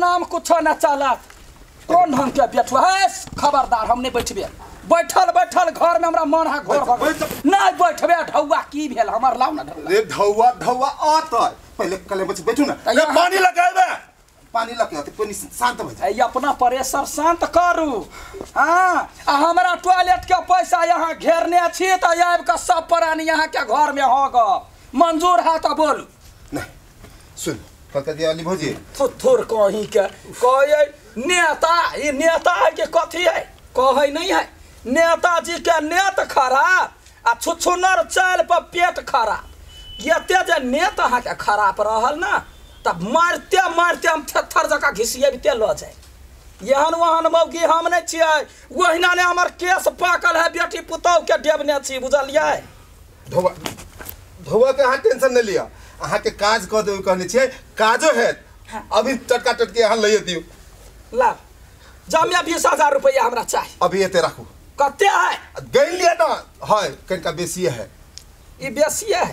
नाम कुछ न चला कौन हम के बैठो है खबरदार हम नहीं बैठबे बैठल बैठल घर में हमरा मन है घोर हो नहीं बैठबे ढौआ की भेल हमर लाउ ना रे ढौआ ढौआ आत पहले कले बैठू ना रे पानी लगाबे पानी लगे तो कोई शांत हो जाए अपना प्रेशर शांत करू हाँ हमारा टॉयलेट के पैसा यहाँ घेरने छी तो आबि के सब प्राणी यहाँ के घर में होगा मंजूर है तो बोलू नहीं सुन कलकतिया वाली भौजी थोड़ कहीं के कहे नेता ये नेता है कि कथी है कहे नहीं है नेताजी के नेत खराब आ छुछुनर चाल पर पेट खराब ये जे नेत अहाँ के खराब रहल ना तब मारते मारते हम थर जका घिसियबते ल जाए यहन वहन मौगी हम नहीं छिए ओहिना ने हमर केस पाकल है बेटी पुतौ के देवने छी बुझलिए धोवा धोवा के हाथ टेंशन नहीं लिया अहाँ के काज क देउ कहने छिए काजो है अभी टटका टटके यहाँ ले दियो ला जमिया 20,000 रुपया हमरा चाहिए अभी एते राखू कते है गई लिया ना है कनका बेसी है ई बेसी है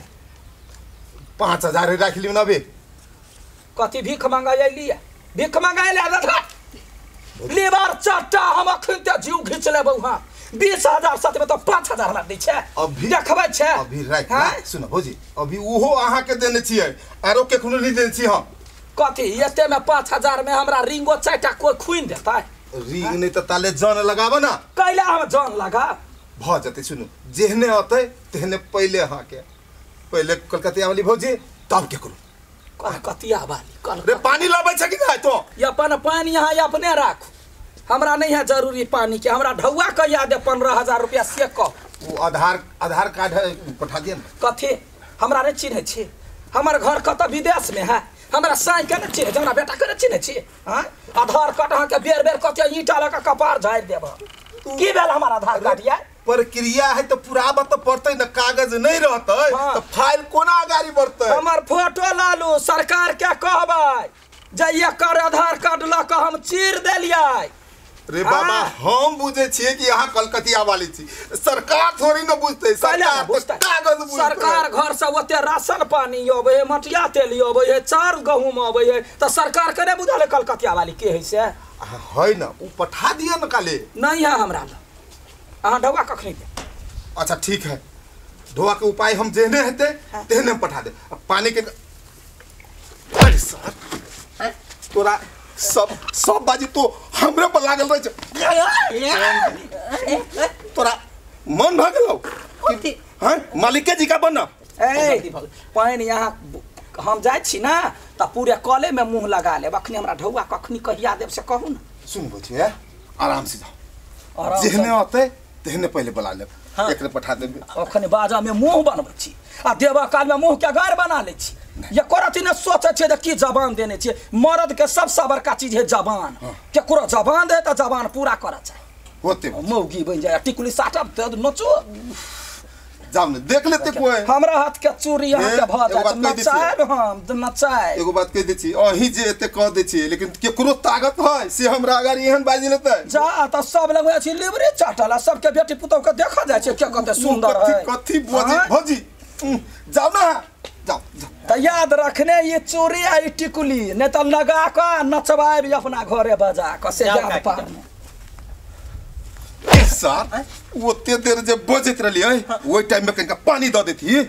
5,000 राख लियो ना अभी कथी भीख मंगाई लिया भीख मंगाई ले दादा लेबर चाटा हम अखन ते जीव घिच लेबौ हां 20,000 साथ में तो 5,000 हमरा दै छै अभी देखबै छै अभी राख सुन भौजी अभी ओहो अहाँ के देने छिए आरो के कोनो नहीं देने छी हम कथी एते में 5,000 में हमरा रिंगो चाटा कोई खुइन देतै रिंग नहीं तो ताले जान लगाबो ना कैला हम जान लगा भ जते सुनु जेहने अतै तेहने पहले अहाँ के पहले कलकतिया वाली भौजी तब के करू कलकतिया वाली कल रे पानी लाबै छै कि नहीं तो ये अपन पानी यहाँ अपने राखू हमरा नहीं है जरूरी पानी के हमरा ढौआ कहिया दे 15,000 रुपया से क वो आधार कार्ड है पठा दिए ना कथी हमरा नहीं चिन्ह छी हमर घर कत विदेश में है हमरा साई के नहीं चिन्ह हमरा बेटा के नहीं चिन्ह छी हां आधार कार्ड अहाँ के बेर बेर कते ईटा लगा कपार झाड़ देब की भेल हमर आधार कार्ड या प्रक्रिया है तो पुराबा तो पड़ते न कागज नहीं रहते तो फाइल कोना आगारी बढ़ते हमर फोटो लालू सरकार के कहबै जे एकर आधार कार्ड ल के हम चीर देलियै रे बाबा हम बुझे छिए कि यहाँ कलकतिया वाली छी सरकार थोड़ी न बुझते सरकार तो कागज बुझते सरकार घर से ओते राशन पानी अबै है मटिया तेल अबै है चाउर गहूम अबै है तो सरकार के नहीं बुझल कलकतिया वाली के है से है न उ पठा दिया न काले नहीं है हमरा ल अहाँ ढौआ कखनी दे अच्छा ठीक है ढौआ के उपाय हम जेहने हेते तेहने हम पठा दे पानी के अरे सर तोरा सब बाजी तो हमरे पर लागल रह तोरा मन भ गेलौ हां मालिक के जी का बन ए पानी यहाँ हम जाय छी ना त पूरे कले में मुंह लगा ले अखनी हमरा ढौआ कखनी कहिया देब से कहू ना सुन बचिए आराम से जाओ जेहने आते तेहने पहले बुला ले एकरे पठा देबे अखनी बाजा में मुंह बनबै छी आ देवा काल में मुंह के गार बना ले छी ये करत ने सोचे छे जे की जबान देने छे मर्द के सबसे बड़का चीज है जबान केकरो जबान दे त जबान पूरा कर चाहे होते मौगी बन जाए टिकुली साटब त नचो जाओ ने देख लेते कोई हमरा हाथ के चूड़ी यहाँ के भ जात नचाए हम नचाए एगो बात कह दे छी अही जे एते कह दे छी लेकिन केकरो ताकत है से हमरा अगर एहन बाजी लेते जा त सब लगवे छी लिवरी चाटला सबके बेटी पुतौ के देखा जाय छे के कते सुंदर है कथी भौजी जाओ ना जाओ त याद रखने ये चूड़ी आ टिकुली ने त लगा के नचवाए भी अपना घरे बजा के से याद पार सर वो ते देर जब बजत रही है वो टाइम में कहीं पानी दे देती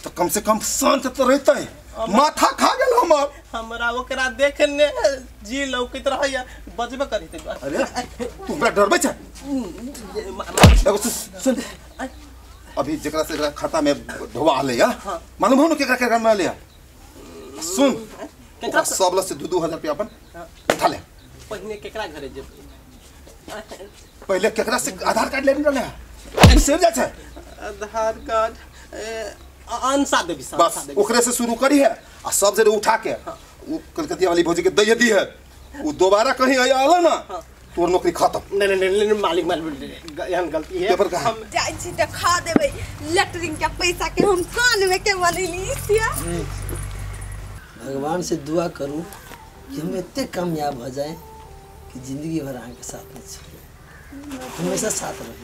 तो कम से कम शांत तो रहता है माथा खा गेल हमर हमरा ओकरा देखने जी लौकित रहया बजबे करी त अरे तू बड़ा डरबे छ देखो सुन अभी जकरा से खाता में धोवा आले या मालूम हो न केकरा केकरा में आले सुन केकरा सबला से 2-2 हजार रुपया अपन उठा ले पहिने केकरा घरे जे पहले केकरा से आधार कार्ड लेने रहले से जा छै आधार कार्ड अंसा देवी सब बस ओकरे से शुरू करी है आ सब जरे उठा के वो कलकतिया वाली भौजी के दे दी है वो दोबारा कहीं आया ना तोर नौकरी खत्म नहीं मालिक यहाँ गलती है पेपर हम जाय छी त खा देबे लेटरिन के पैसा के हम कान में के बनेली छिया भगवान से दुआ करूं कि हम इतने कामयाब हो जाए कि जिंदगी भर आके साथ में चले हमेशा साथ रहे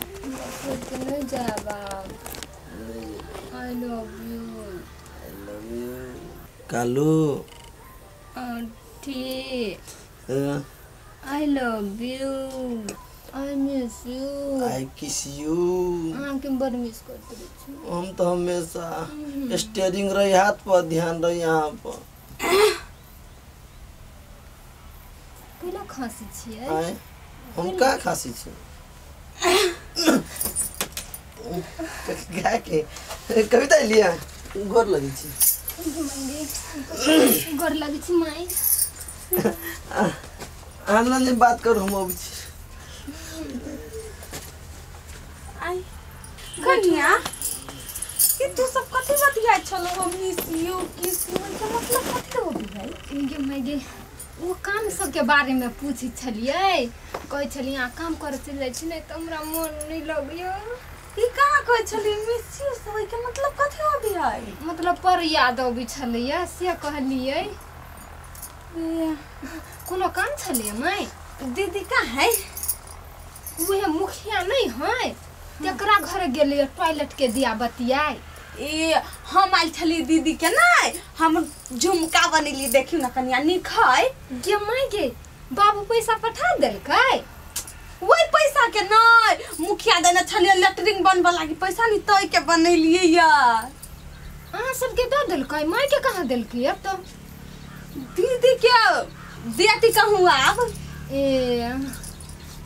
I love you Kalu aunty I love you, I miss you, I kiss you. आके बड़ मिस करते रहू। हम तो हमेशा स्टीयरिंग रही हाथ पर ध्यान रही यहाँ पर। कैला खांसी छियै? आए हम का खासी छे गाय के कविता लिया गोर लगी छी। गोर लगी छी माई। आनला ने बात कर हम अब छी। आई कन्या कि तू सब कथि बतिया छलो हम मिस यू किस यू के मतलब कथि हो भाई? गे माई वो काम सबके बारे में पूछी छलिए, कहे छलिए यहाँ काम करे चल जाए छी, नहीं तो हमरा मन नहीं लगियो। ई कहाँ कहे छली मिस यू सब के मतलब कथि हो भाई? मतलब पर याद आबी छलिए से कहलिए। कोनो काम छलिए माई? दीदी का है? वह मुखिया नहीं है तेकरा घर गेलिए टॉयलेट के दिया बतियाई। ए हम आइल छली दीदी के नहीं, हम झुमका बनेली देखियो ना कन्या निक है। गे माई गे बाबू पैसा पठा देलकै? वही पैसा के नहीं मुखिया देने छलिए लेटरिंग बनबा लागी पैसा नहीं तय के बनेलिए यार। अहाँ सबके दे देलकै? माई के कहाँ देलकै? अब तो दीदी के देती कहूँ आप। ए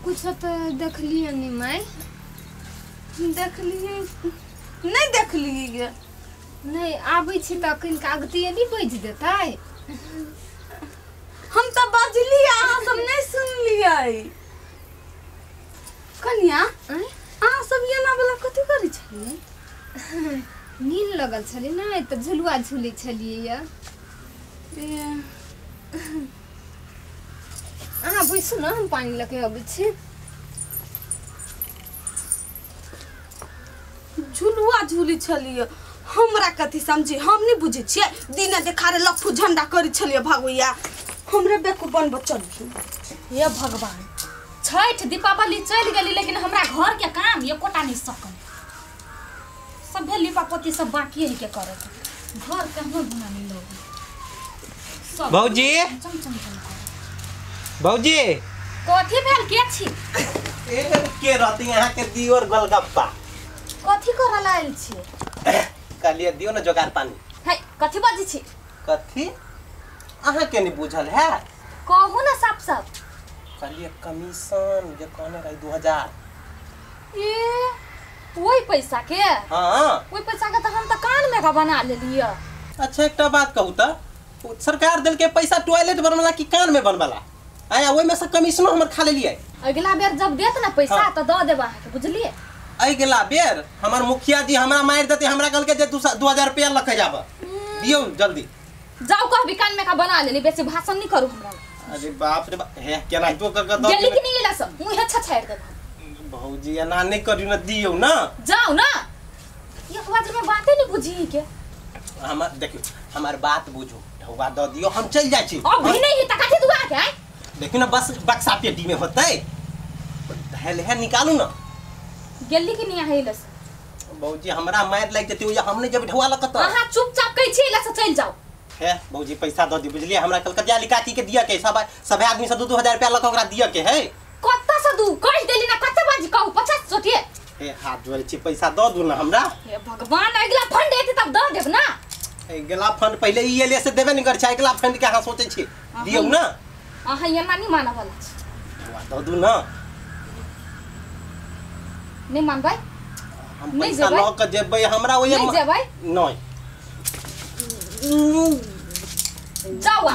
कुछ तो देखलिए नहीं माई? देखलिए नहीं देखलिए नहीं आबै छी त कन कागतिए नहीं बज देतै। हम तो बजली अहाँ सब नहीं सुनलिए। कन्या अहाँ सब ये ना वाला कथि करै छलिए? नींद लगल छली नहीं तो झुलुआ झूले छलिए या। अहाँ बैसू ना हम पानी लेके अबै छी। झुलुआ झूली छलिए हमरा कथि समझी हम नहीं बुझे छिए। दिन देखारे लफू झंडा करी छलिए भगवैया हमरे बेकू बनब चली। हे भगवान छठ दीपावली चल गेली लेकिन हमरा घर के काम एकोटा नहीं सकल। सब लिपा पोती सब बाकी है के करे घर के हम बनानी लोग। भौजी भौजी कथि भेल के छी? के रहती यहाँ के दियोर गोलगप्पा कथि कर लायल छी? कहलिए दियो ना जोगार पानी। है कथि बाजी छी? कथि अहाँ के नहीं बुझल है? कहू ना साफ साफ। कहलिए कमीशन जे कहने रही 2000। ए वही पैसा के? हाँ वही पैसा के तो हम तो कान में का बना लेलिए। अच्छा एक बात कहू तो सरकार दिल के पैसा टॉयलेट बनवाला कि कान में बनवाला? आया वही में से कमीशनो हमर खा लेलिए। अगला बेर जब देत ना पैसा हाँ। तो दे देबा बुझलिए। अगला बेर हमार मुखिया जी हमरा मार देते हमरा कल के जे 2000 रुपया लख जाब दियो जल्दी। जाओ कहबी कान में का बना लेली बेसी भाषण नहीं करू हमरा। अरे बाप रे हे केना तो कर गेली कि नहीं गेला सब मुंह अच्छा छाड़ दे। भौजी एना नहीं करियो ना दियो ना। जाओ ना एक बात में बातें नहीं बुझी के। हम देखियो हमार बात बुझो ढौवा द दियो हम चल जाय छी। अब भी नहीं त काठी दुआ के देखियो ना बस बक्सा पेटी में होतै हेल है निकालू ना। गेली कि नहीं हेलस? भौजी हमरा मार लाग जते या हमने जब ढौवा लकत। हां चुपचाप कहि छी लस चल जाओ। है भौजी पैसा द दी बुझलिए हमरा कलकतिया लिकाती के दिया के सब आदमी से 2000 रुपया लक ओकरा दिया के है। कत्ता से दू कह देली ना कत्ते बाजी कहू 50 सोटिए। ए हाथ जोड़े छी पैसा द दू ना हमरा। हे भगवान अगला फंड एते तब द देब ना। अगला फंड पहले ईएलए से देबे नहीं कर छै अगला फंड के हां सोचे छी दियौ ना। हां ये ना नहीं माना वाला छी। द दू ना। नहीं मान भाई हम नहीं पैसा जेबै? ल के जेबै हमरा ओए नहीं जेबै? नहीं जाओ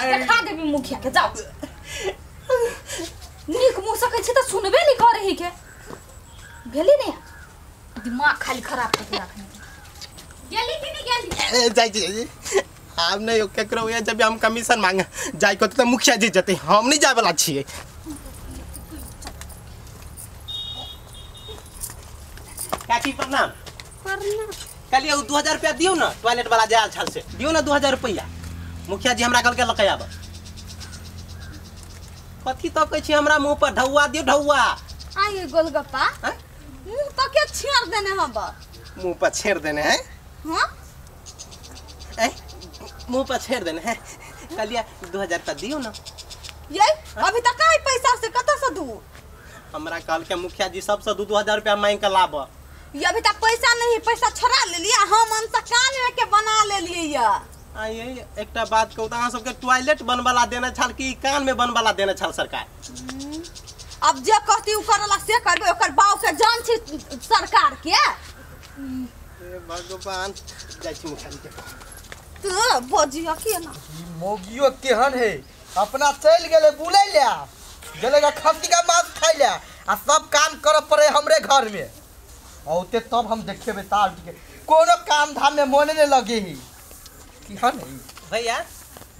देखा देबी मुखिया के जाओ। निक मुंह सकै छी त सुनबे नहीं करे ही के भेली नहीं दिमाग खाली खराब कर के रखने। गेली कि नहीं गेली? जाई जी हम नहीं केकरो ये जब हम कमीशन मांगे जाई को तो मुखिया जी जते हम नहीं जाय वाला छिए। काकी प्रणाम। कहलिए 2000 रुपया दियो ना टॉयलेट वाला जाल छल से दियो ना 2000 रुपया मुखिया जी हमरा कल के लके आब। कथी तो कहै छी हमरा मुंह पर ढौवा दियो ढौवा। आइए गोलगप्पा मुंह तो के छेड़ देने हम मुंह पर छेड़ देने हैं। हां मुंह पर छेड़ देने हैं। कहलिए 2000 रुपया दियो ना ये अभी तक का पैसा से कत से दू? हमरा कहल के मुखिया जी सबसे 2-2000 रुपया मांग के लाब। ये अभी तक पैसा नहीं, पैसा छोड़ा ले लिया, हम अंत कान में के बना ले लिए ये। आइए एकटा बात कहू, अहाँ सबके टॉयलेट बनवाला देना छल कि कान में बनवाला देना छल सरकार? अब जे कहती उ करला से करबे, ओकर बाऊ के जान छी सरकार के। हे भगवान, जाइ छी मुखिया जी के। तू बोजिया के ना मोगियो केहन है, अपना चल गेले बुलै ले, गेले खस्सी का मांस खाइ ले, आ सब काम कर पड़े हमरे घर में। औते तब हम देखेबे ताल के कोनो काम धाम में मोने नहीं लगे ही। केहन है भैया?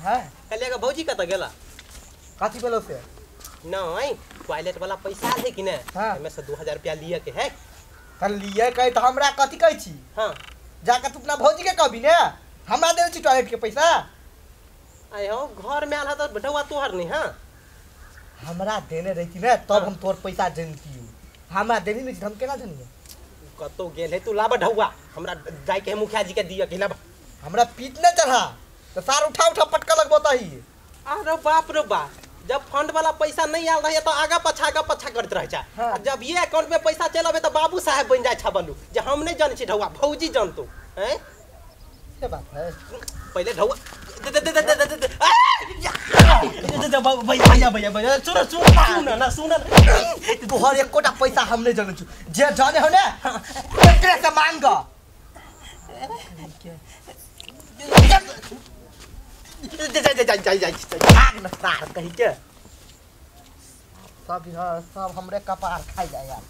है कलिया का भौजी कत गेला? काठी बेलो से नहीं, टॉयलेट वाला पैसा है कि ने? हाँ। में से 2000 रुपया लिए के है। तन लिए कहे तो हमरा कथी कहै छी? हाँ, जाके तू अपना भौजी के कहबी ने, हमरा देल छी टॉयलेट के पैसा। आए हो घर में आला तो ढौआ तोहर नहीं। हाँ, हमरा देने रहती ने तब हम तोर पैसा जनती हूँ, हमरा देनी नहीं हम केना जनिए? कतो गेल है तू लाब ढौआ, हमरा जाय के मुखिया जी के दिया के लाब। हमरा पीट न चढ़ा तो सार उठा उठा पटका लगबता ही। अरे बाप रे बाप, जब फंड वाला पैसा नहीं आल रही तो आगा पछा करते रह जा। हाँ। जब ये अकाउंट में पैसा चल आवे तो बाबू साहब बन जाए छबलू, जे हम नहीं जान छी ढौआ, भौजी जानतो हैं। ये बात है। पहले ढौआ दे दे दे दे दे दे भैया भैया भैया सुन तोहर एक कोटा पैसा हम नहीं जाने छु, जे जाने हो ने एकरे से मांग। भाग न सार कही के सब हमरे कपार खाई जाए यार।